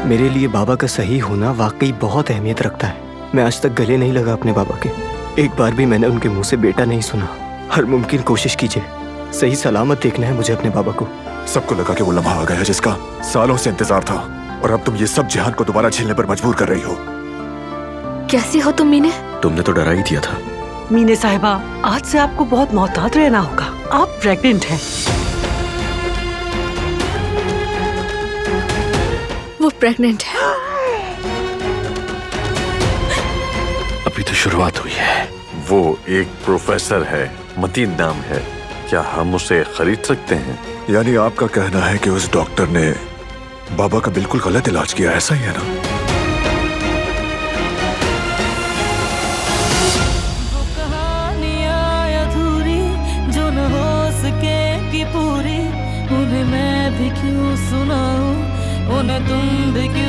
मेरे लिए बाबा का सही होना वाकई बहुत अहमियत रखता है। मैं आज तक गले नहीं लगा अपने बाबा के। एक बार भी मैंने उनके मुंह से बेटा नहीं सुना। हर मुमकिन कोशिश कीजिए, सही सलामत देखना है मुझे अपने बाबा को। सबको लगा कि वो लम्हा आ गया जिसका सालों से इंतजार था, और अब तुम ये सब जिहान को दोबारा झेलने पर मजबूर कर रही हो। कैसी हो तुम मीने? तुमने तो डरा ही दिया था। मीने साहिबा, आज से आपको बहुत मोहतात रहना होगा। आप प्रेग्नेंट हैं। वो प्रेग्नेंट है। अभी तो शुरुआत हुई है। वो एक प्रोफेसर है, मतीन नाम है। क्या हम उसे खरीद सकते हैं? यानी आपका कहना है कि उस डॉक्टर ने बाबा का बिल्कुल गलत इलाज किया, ऐसा ही है ना? वो कहानियाँ अधूरी जो न हो सके कि पूरी, उन्हें मैं भी क्यों सुनाऊं, उन्हें तुम भी क्यों